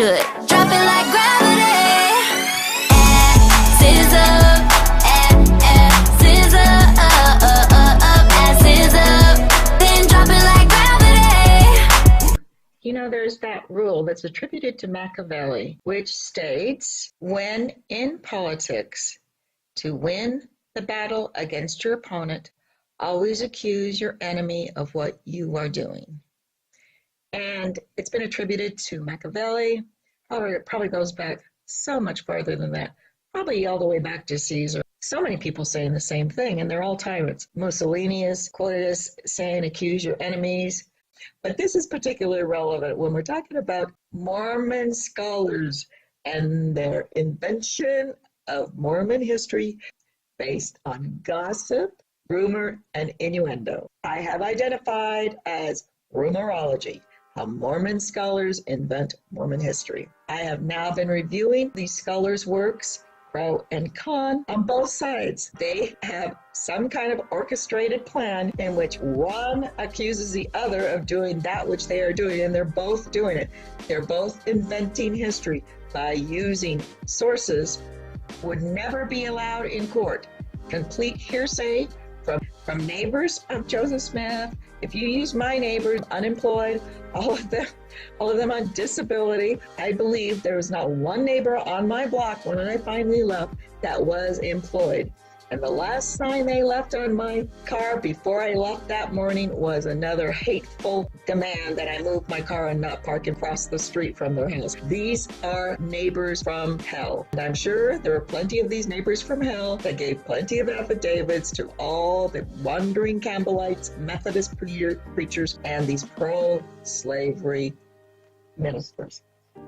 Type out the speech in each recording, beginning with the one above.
do it. Drop it like gravity. Asses up, asses up, then drop it like gravity. You know, there's that rule that's attributed to Machiavelli, which states, when in politics, to win the battle against your opponent, always accuse your enemy of what you are doing. And it's been attributed to Machiavelli. It probably goes back so much farther than that, probably all the way back to Caesar. So many people saying the same thing, and they're all tyrants. Mussolini is quoted as saying, accuse your enemies. But this is particularly relevant when we're talking about Mormon scholars and their invention of Mormon history based on gossip, rumor, and innuendo. I have identified as Rumorology, how Mormon scholars invent Mormon history. I have now been reviewing these scholars' works, pro and con, on both sides. They have some kind of orchestrated plan in which one accuses the other of doing that which they are doing, and they're both doing it. They're both inventing history by using sources would never be allowed in court. Complete hearsay from neighbors of Joseph Smith. If you use my neighbors, unemployed, all of them on disability, I believe there was not one neighbor on my block when I finally left that was employed. And the last sign they left on my car before I left that morning was another hateful demand that I move my car and not park across the street from their house. These are neighbors from hell. And I'm sure there are plenty of these neighbors from hell that gave plenty of affidavits to all the wandering Campbellites, Methodist preachers, and these pro-slavery ministers.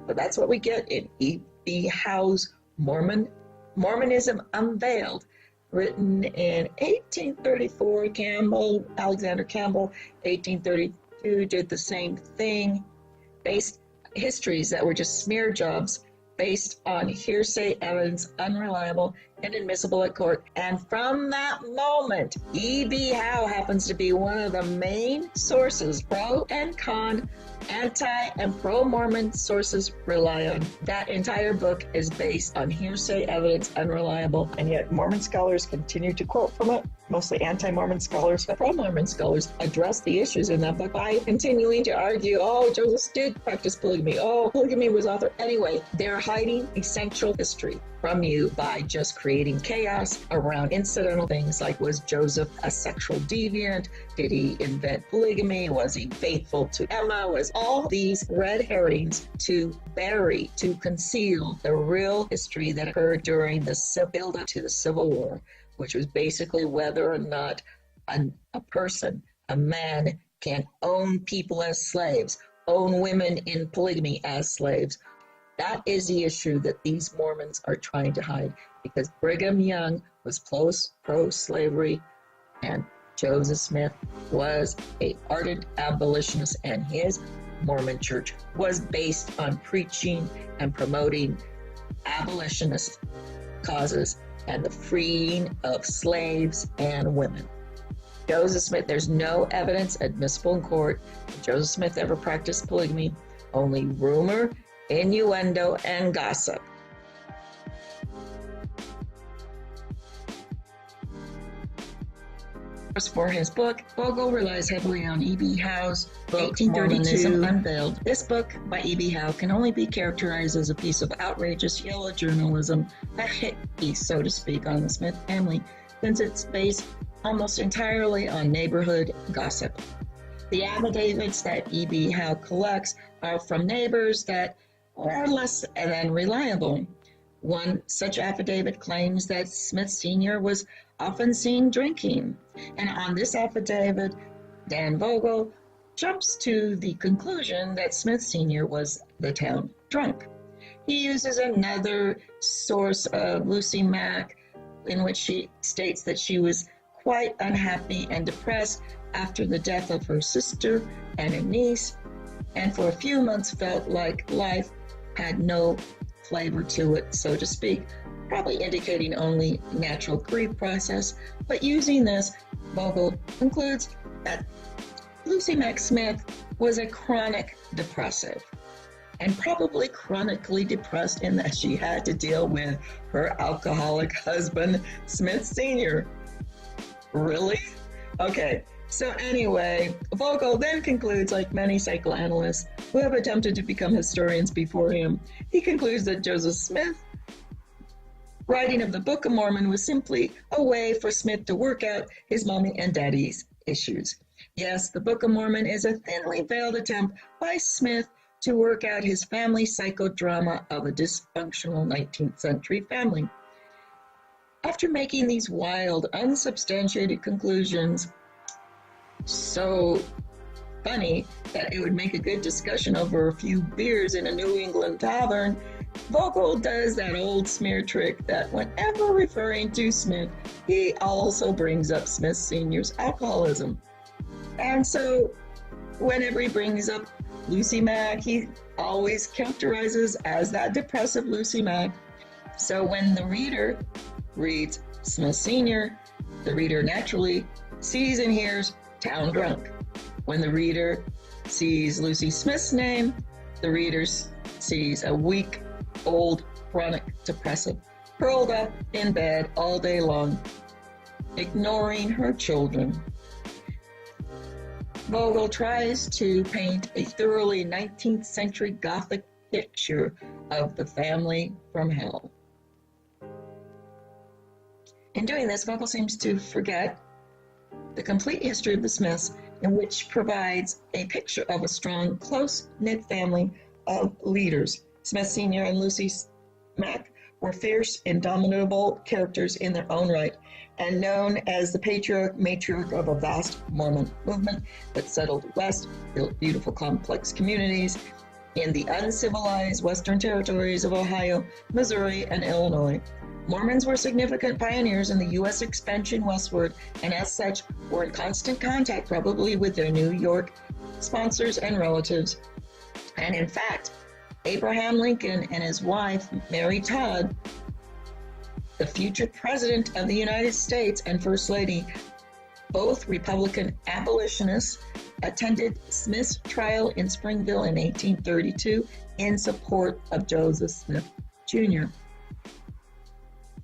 But that's what we get in E.B. Howe's Mormonism Unveiled, written in 1834. Alexander Campbell, 1832, did the same thing. Based histories that were just smear jobs based on hearsay evidence, unreliable, inadmissible at court. And from that moment, E.B. Howe happens to be one of the main sources pro and con, anti and pro-Mormon sources rely on. That entire book is based on hearsay evidence, unreliable, and yet Mormon scholars continue to quote from it. Mostly anti-Mormon scholars, but pro-Mormon scholars address the issues in that book by continuing to argue, oh, Joseph did practice polygamy. Oh, polygamy was author. Anyway, they're hiding essential history from you by just creating chaos around incidental things like, was Joseph a sexual deviant? Did he invent polygamy? Was he faithful to Emma? Was all these red herrings to bury, to conceal the real history that occurred during the build-up to the Civil War, which was basically whether or not a person, a man, can own people as slaves, own women in polygamy as slaves. That is the issue that these Mormons are trying to hide, because Brigham Young was pro-slavery and Joseph Smith was an ardent abolitionist, and his Mormon church was based on preaching and promoting abolitionist causes and the freeing of slaves and women. Joseph Smith, there's no evidence admissible in court that Joseph Smith ever practiced polygamy, only rumor, innuendo, and gossip. For his book, Vogel relies heavily on E.B. Howe's book, Mormonism Unveiled. This book by E.B. Howe can only be characterized as a piece of outrageous yellow journalism, a hit piece, so to speak, on the Smith family, since it's based almost entirely on neighborhood gossip. The affidavits that E.B. Howe collects are from neighbors that are less than reliable. One such affidavit claims that Smith Sr. was often seen drinking. And on this affidavit, Dan Vogel jumps to the conclusion that Smith Sr. was the town drunk. He uses another source of Lucy Mack, in which she states that she was quite unhappy and depressed after the death of her sister and a niece, and for a few months felt like life had no flavor to it, so to speak, probably indicating only natural grief process. But using this, Vogel concludes that Lucy Mack Smith was a chronic depressive. and probably chronically depressed in that she had to deal with her alcoholic husband, Smith Sr. Really? Okay. So anyway, Vogel then concludes, like many psychoanalysts who have attempted to become historians before him, he concludes that Joseph Smith writing of the Book of Mormon was simply a way for Smith to work out his mommy and daddy's issues. Yes, the Book of Mormon is a thinly veiled attempt by Smith to work out his family psychodrama of a dysfunctional 19th century family. After making these wild, unsubstantiated conclusions, so funny that it would make a good discussion over a few beers in a New England tavern, Vogel does that old smear trick that whenever referring to Smith, he also brings up Smith Sr.'s alcoholism. And so whenever he brings up Lucy Mack, he always characterizes as that depressive Lucy Mack. So when the reader reads Smith Sr., the reader naturally sees and hears town drunk. When the reader sees Lucy Smith's name, the reader sees a weak, old, chronic depressive, curled up in bed all day long, ignoring her children. Vogel tries to paint a thoroughly 19th century Gothic picture of the family from hell. In doing this, Vogel seems to forget the complete history of the Smiths, in which provides a picture of a strong, close-knit family of leaders. Smith Sr. and Lucy Mack were fierce, indomitable characters in their own right, and known as the patriarch, matriarch of a vast Mormon movement that settled west, built beautiful, complex communities in the uncivilized western territories of Ohio, Missouri, and Illinois. Mormons were significant pioneers in the U.S. expansion westward, and as such were in constant contact probably with their New York sponsors and relatives. And in fact, Abraham Lincoln and his wife, Mary Todd, the future president of the United States and First Lady, both Republican abolitionists, attended Smith's trial in Springville in 1832 in support of Joseph Smith Jr.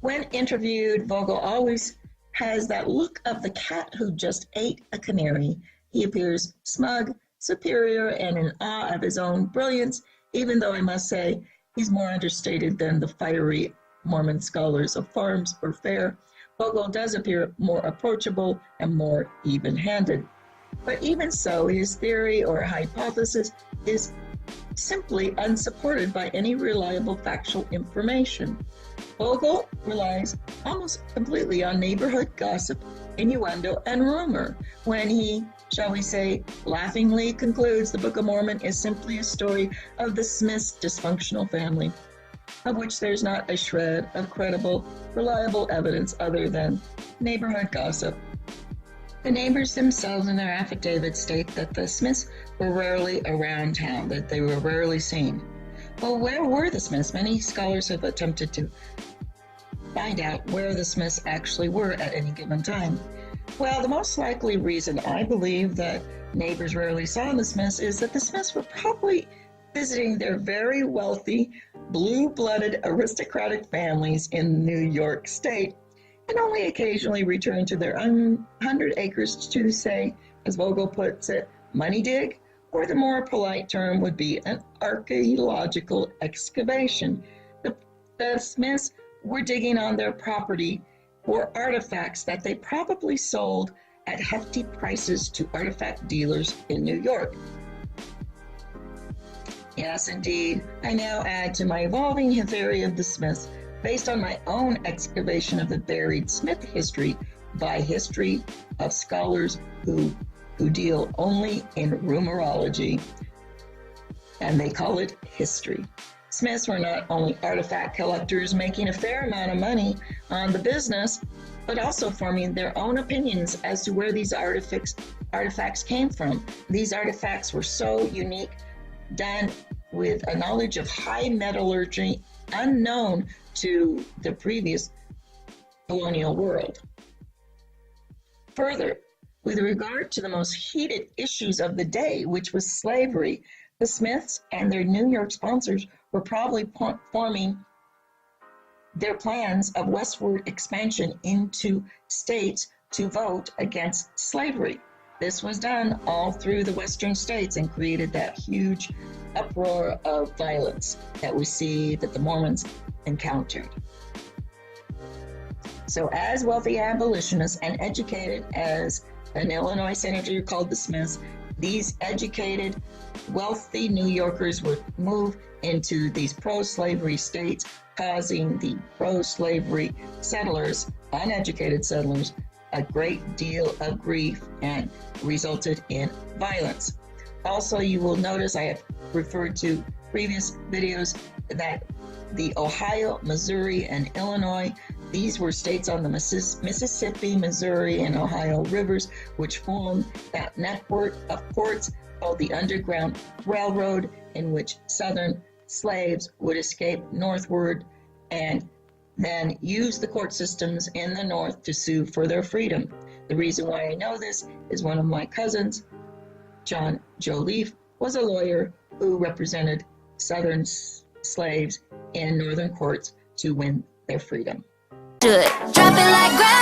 When interviewed, Vogel always has that look of the cat who just ate a canary. He appears smug, superior, and in awe of his own brilliance, even though I must say he's more understated than the fiery Mormon scholars of Farms or Fair. Vogel does appear more approachable and more even-handed. But even so, his theory or hypothesis is simply unsupported by any reliable factual information. Vogel relies almost completely on neighborhood gossip, innuendo, and rumor when he, shall we say, laughingly concludes the Book of Mormon is simply a story of the Smiths' dysfunctional family, of which there's not a shred of credible, reliable evidence other than neighborhood gossip. The neighbors themselves in their affidavits state that the Smiths were rarely around town, that they were rarely seen. Well, where were the Smiths? Many scholars have attempted to find out where the Smiths actually were at any given time. Well, the most likely reason I believe that neighbors rarely saw the Smiths is that the Smiths were probably visiting their very wealthy, blue-blooded aristocratic families in New York State, and only occasionally returned to their 100 acres to, say, as Vogel puts it, money dig, or the more polite term would be an archaeological excavation. The Smiths were digging on their property for artifacts that they probably sold at hefty prices to artifact dealers in New York. Yes, indeed, I now add to my evolving theory of the Smiths, based on my own excavation of the buried Smith history by history of scholars who deal only in rumorology, and they call it history. Smiths were not only artifact collectors making a fair amount of money on the business, but also forming their own opinions as to where these artifacts came from. These artifacts were so unique, done with a knowledge of high metallurgy unknown to the previous colonial world. Further, with regard to the most heated issues of the day, which was slavery, The Smiths and their New York sponsors were probably forming their plans of westward expansion into states to vote against slavery. This was done all through the western states and created that huge uproar of violence that we see that the Mormons encountered. So as wealthy abolitionists and educated as an Illinois senator called the Smiths, these educated, wealthy New Yorkers would move into these pro-slavery states, causing the pro-slavery settlers, uneducated settlers, a great deal of grief and resulted in violence. Also, you will notice I have referred to previous videos that the Ohio, Missouri, and Illinois, these were states on the Mississippi, Missouri, and Ohio rivers, which formed that network of ports called the Underground Railroad, in which Southern slaves would escape northward and then use the court systems in the north to sue for their freedom. The reason why I know this is one of my cousins, John Joliffe, was a lawyer who represented Southern slaves in northern courts to win their freedom. Drop it like gravity.